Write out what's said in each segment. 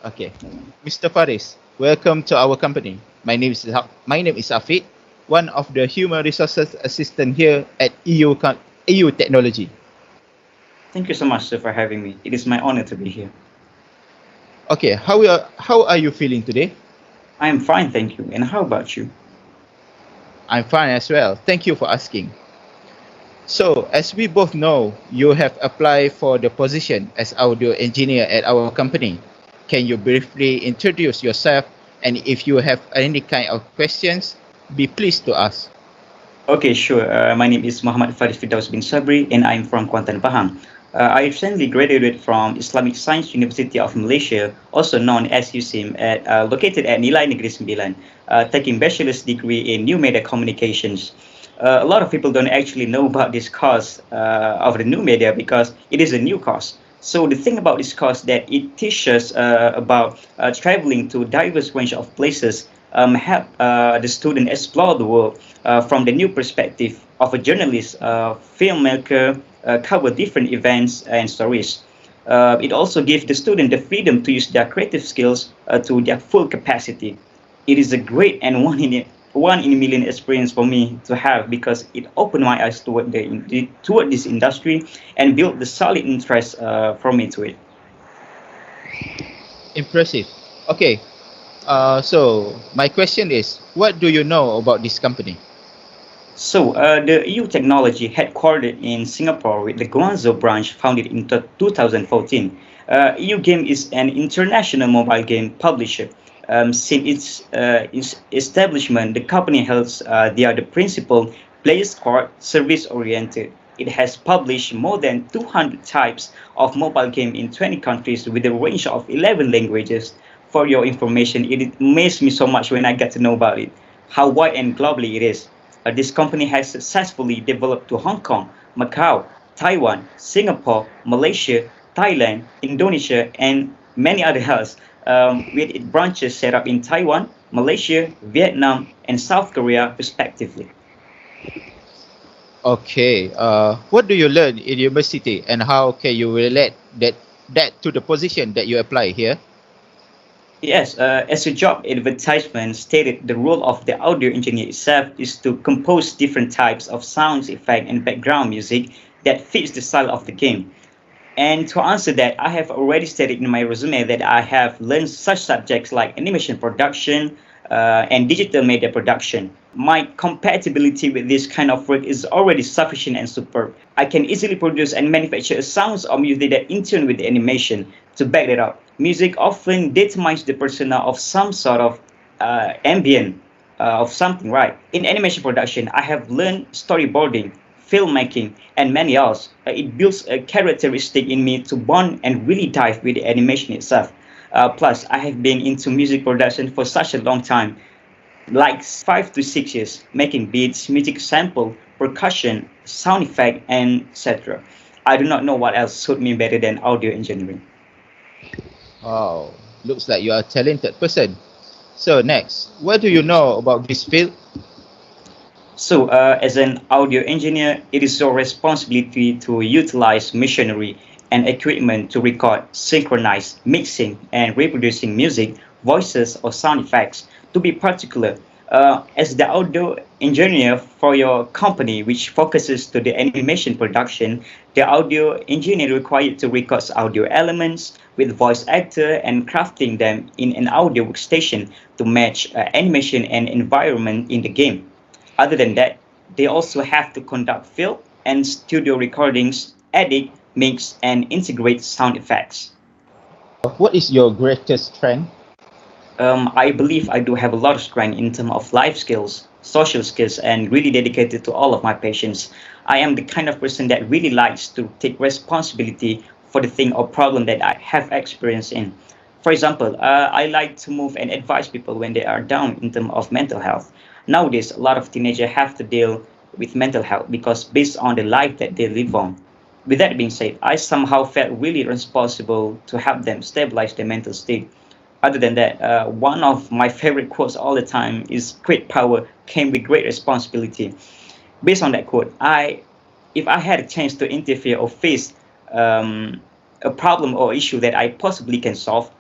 Okay, Mr. Faris, welcome to our company. My name is Afid, one of the human resources assistant here at EYOU Technology. Thank you so much, sir, for having me. It is my honor to be here. Okay, how are you feeling today? I am fine, thank you. And how about you? I'm fine as well. Thank you for asking. So, as we both know, you have applied for the position as audio engineer at our company. Can you briefly introduce yourself, and if you have any kind of questions, be pleased to ask. Okay, sure. My name is Mohammad Firdaus bin Sabri, and I'm from Kuantan, Pahang. I recently graduated from Islamic Science University of Malaysia, also known as USIM, located at Nilai Negeri Sembilan, taking bachelor's degree in new media communications. A lot of people don't actually know about this course of the new media because it is a new course. So the thing about this course that it teaches about traveling to diverse range of places, help the student explore the world from the new perspective of a journalist, filmmaker, cover different events and stories. It also gives the student the freedom to use their creative skills to their full capacity. It is a great and one in a million experience for me to have because it opened my eyes toward this industry and built the solid interest for me to it. Impressive. Okay, so my question is, what do you know about this company? So, the EYOU Technology, headquartered in Singapore with the Guangzhou branch founded in 2014. EYOU Game is an international mobile game publisher. Since its establishment, the company holds they are the principal place called service oriented. It has published more than 200 types of mobile game in 20 countries with a range of 11 languages. For your information, it amazed me so much when I got to know about it, how wide and globally it is. This company has successfully developed to Hong Kong, Macau, Taiwan, Singapore, Malaysia, Thailand, Indonesia, and many others, with its branches set up in Taiwan, Malaysia, Vietnam, and South Korea, respectively. Okay, what do you learn in university, and how can you relate that to the position that you apply here? Yes, as a job advertisement stated, the role of the audio engineer itself is to compose different types of sounds, effect, and background music that fits the style of the game. And to answer that, I have already stated in my resume that I have learned such subjects like animation production and digital media production. My compatibility with this kind of work is already sufficient and superb. I can easily produce and manufacture sounds or music that in tune with the animation. To back that up, music often determines the persona of some sort of ambient of something, right? In animation production, I have learned storyboarding, filmmaking, and many else. It builds a characteristic in me to bond and really dive with the animation itself. Plus, I have been into music production for such a long time, like 5 to 6 years, making beats, music sample, percussion, sound effect, and etc. I do not know what else suit me better than audio engineering. Wow, looks like you are a talented person. So next, what do you know about this field? So, as an audio engineer, it is your responsibility to utilize machinery and equipment to record, synchronize, mixing, and reproducing music, voices, or sound effects. To be particular, as the audio engineer for your company, which focuses to the animation production, the audio engineer required to record audio elements with voice actor and crafting them in an audio workstation to match animation and environment in the game. Other than that, they also have to conduct field and studio recordings, edit, mix, and integrate sound effects. What is your greatest strength? I believe I do have a lot of strength in terms of life skills, social skills, and really dedicated to all of my patients. I am the kind of person that really likes to take responsibility for the thing or problem that I have experience in. For example, I like to move and advise people when they are down in terms of mental health. Nowadays, a lot of teenagers have to deal with mental health because based on the life that they live on. With that being said, I somehow felt really responsible to help them stabilize their mental state. Other than that, one of my favorite quotes all the time is "Great power came with great responsibility." Based on that quote, if I had a chance to interfere or face um, a problem or issue that I possibly can solve,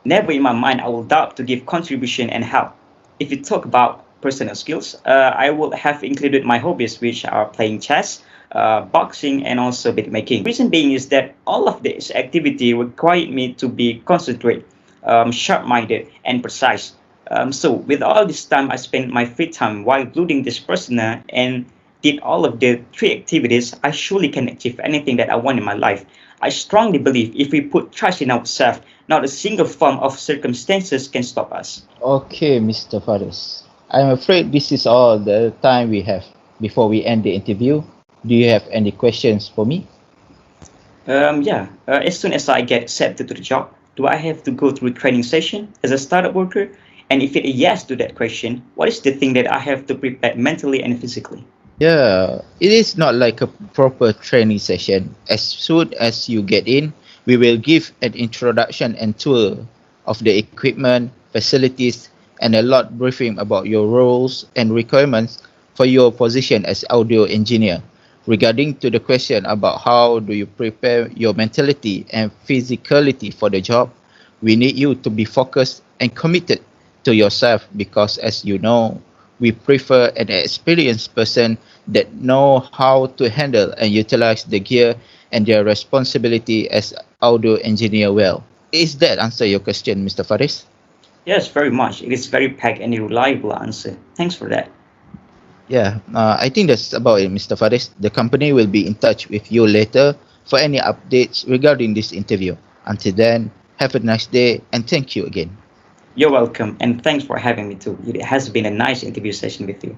Never in my mind I will doubt to give contribution and help. If you talk about personal skills, I will have included my hobbies, which are playing chess, boxing, and also beat making. Reason being is that all of this activity required me to be concentrate, sharp-minded, and precise. So with all this time I spent my free time while building this persona and did all of the three activities, I surely can achieve anything that I want in my life. I strongly believe if we put trust in ourselves, not a single form of circumstances can stop us. Okay, Mr. Faris. I'm afraid this is all the time we have before we end the interview. Do you have any questions for me? Yeah, as soon as I get accepted to the job, do I have to go through a training session as a startup worker? And if it is yes to that question, what is the thing that I have to prepare mentally and physically? Yeah, it is not like a proper training session. As soon as you get in, we will give an introduction and tour of the equipment, facilities, and a lot briefing about your roles and requirements for your position as audio engineer. Regarding to the question about how do you prepare your mentality and physicality for the job, we need you to be focused and committed to yourself because as you know, we prefer an experienced person that know how to handle and utilize the gear and their responsibility as audio engineer well. Is that answer your question, Mr. Faris? Yes, very much. It is very packed and a reliable answer. Thanks for that. Yeah, I think that's about it, Mr. Faris. The company will be in touch with you later for any updates regarding this interview. Until then, have a nice day and thank you again. You're welcome, and thanks for having me too. It has been a nice interview session with you.